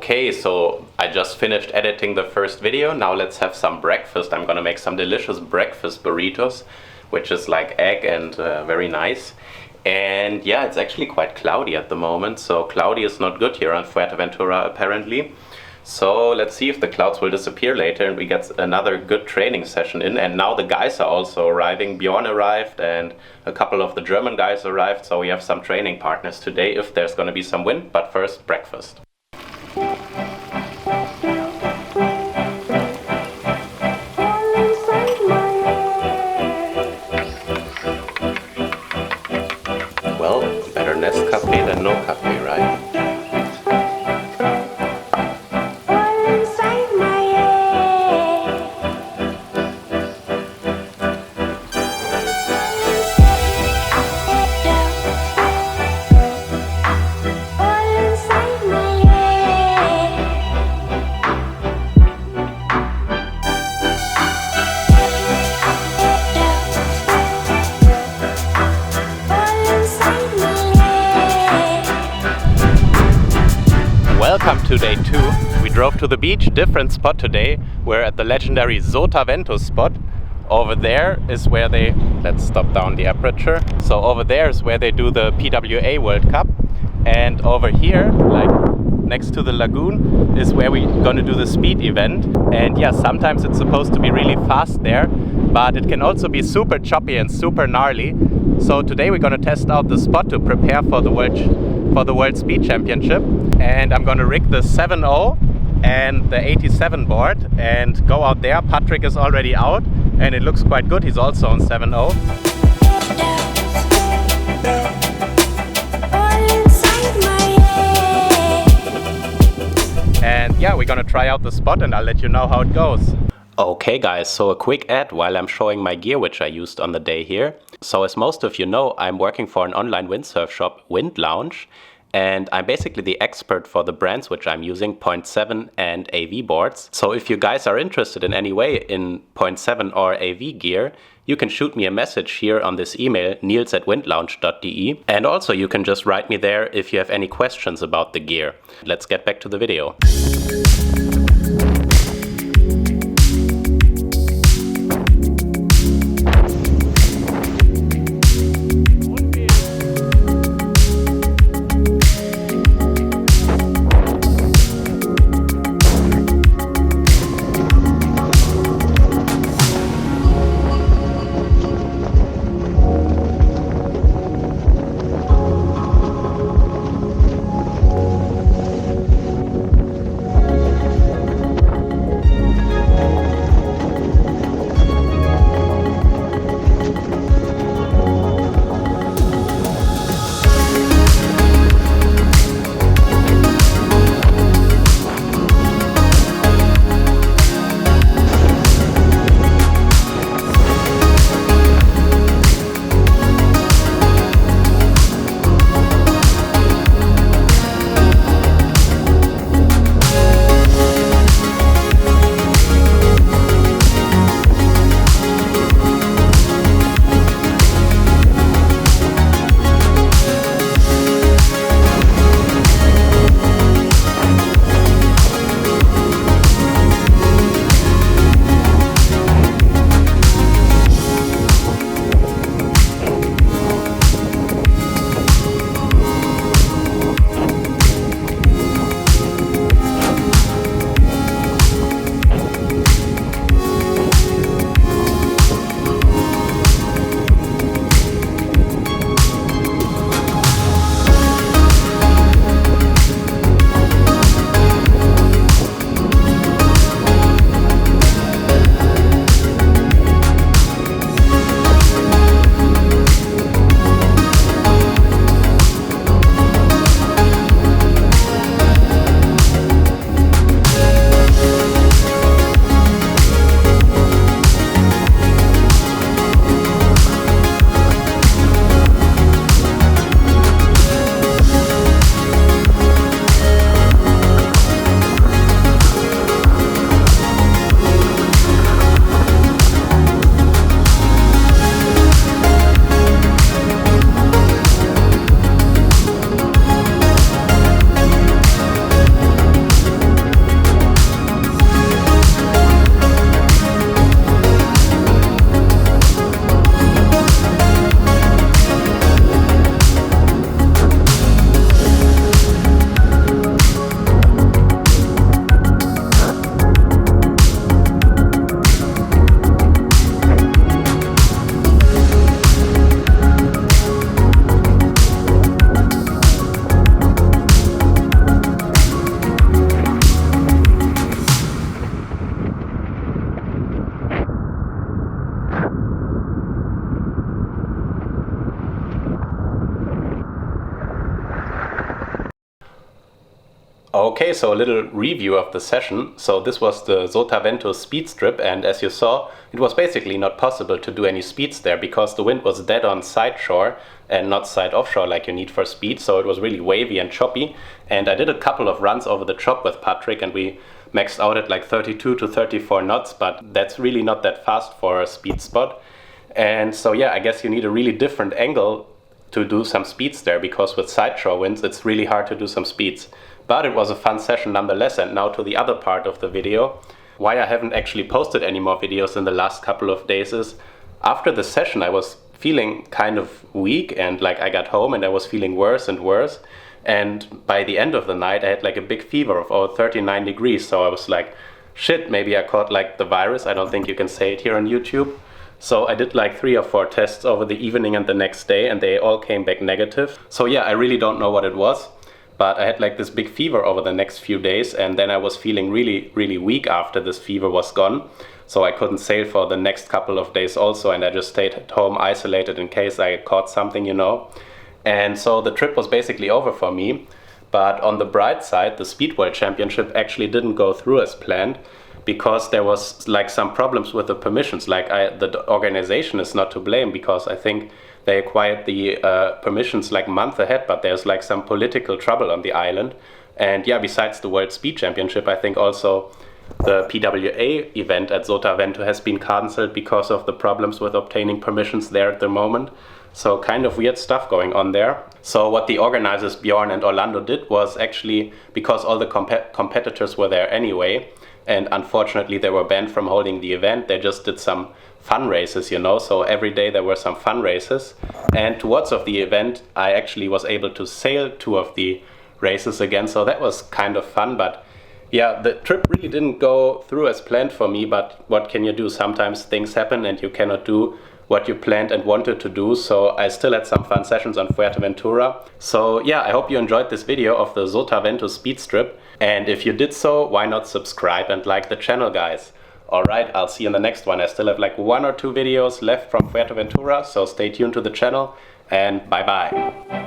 Okay, so I just finished editing the first video. Now let's have some breakfast. I'm gonna make some delicious breakfast burritos, which is like egg and very nice. And yeah, it's actually quite cloudy at the moment, so cloudy is not good here on Fuerteventura apparently. So let's see if the clouds will disappear later and we get another good training session in. And now the guys are also arriving. Bjorn arrived and a couple of the German guys arrived, so we have some training partners today if there's gonna be some wind. But first, breakfast. Well, better Nescafe than no cafe, right? Welcome to day 2. We drove to the beach, different spot today. We're at the legendary Sotavento spot. Over there is where they, let's stop down the aperture. So over there is where they do the PWA World Cup. And over here, like next to the lagoon, is where we're gonna do the speed event. And yeah, sometimes it's supposed to be really fast there, but it can also be super choppy and super gnarly. So today we're gonna test out the spot to prepare for the World Speed Championship. And I'm gonna rig the 7.0 and the 87 board and go out there. Patrick is already out and it looks quite good. He's also on 7.0. And yeah, we're gonna try out the spot and I'll let you know how it goes. Okay guys, so a quick ad while I'm showing my gear which I used on the day here. So as most of you know, I'm working for an online windsurf shop, Wind Lounge. And I'm basically the expert for the brands which I'm using, 0.7 and AV boards. So if you guys are interested in any way in 0.7 or AV gear, you can shoot me a message here on this email, nils@windlounge.de. And also you can just write me there if you have any questions about the gear. Let's get back to the video. Okay, so a little review of the session. So this was the Sotavento speed strip, and as you saw, it was basically not possible to do any speeds there because the wind was dead on side shore and not side offshore like you need for speed, so it was really wavy and choppy. And I did a couple of runs over the chop with Patrick, and we maxed out at like 32 to 34 knots, but that's really not that fast for a speed spot. And so yeah, I guess you need a really different angle to do some speeds there, because with side shore winds it's really hard to do some speeds. But it was a fun session nonetheless. And now to the other part of the video. Why I haven't actually posted any more videos in the last couple of days is, after the session I was feeling kind of weak, and like I got home and I was feeling worse and worse, and by the end of the night I had like a big fever of over 39 degrees, so I was like, shit, maybe I caught like the virus. I don't think you can say it here on YouTube. So I did like 3 or 4 tests over the evening and the next day, and they all came back negative. So yeah, I really don't know what it was, but I had like this big fever over the next few days, and then I was feeling really weak after this fever was gone. So I couldn't sail for the next couple of days also, and I just stayed at home isolated in case I caught something, you know. And so the trip was basically over for me. But on the bright side, the Speed World Championship actually didn't go through as planned, because there was like some problems with the permissions. Like the organization is not to blame, because I think they acquired the permissions like a month ahead, but there's like some political trouble on the island. And yeah, besides the World Speed Championship, I think also the PWA event at Sotavento has been cancelled because of the problems with obtaining permissions there at the moment. So kind of weird stuff going on there. So what the organizers Bjorn and Orlando did was actually, because all the competitors were there anyway, and unfortunately they were banned from holding the event, they just did some fun races, you know. So every day there were some fun races, and towards of the event I actually was able to sail 2 of the races again, so that was kind of fun. But yeah, the trip really didn't go through as planned for me, but what can you do? Sometimes things happen and you cannot do what you planned and wanted to do. So I still had some fun sessions on Fuerteventura. So yeah, I hope you enjoyed this video of the Sotavento speed strip, and if you did so, why not subscribe and like the channel, guys. Alright, I'll see you in the next one. I still have like 1 or 2 videos left from Fuerteventura, so stay tuned to the channel, and bye bye.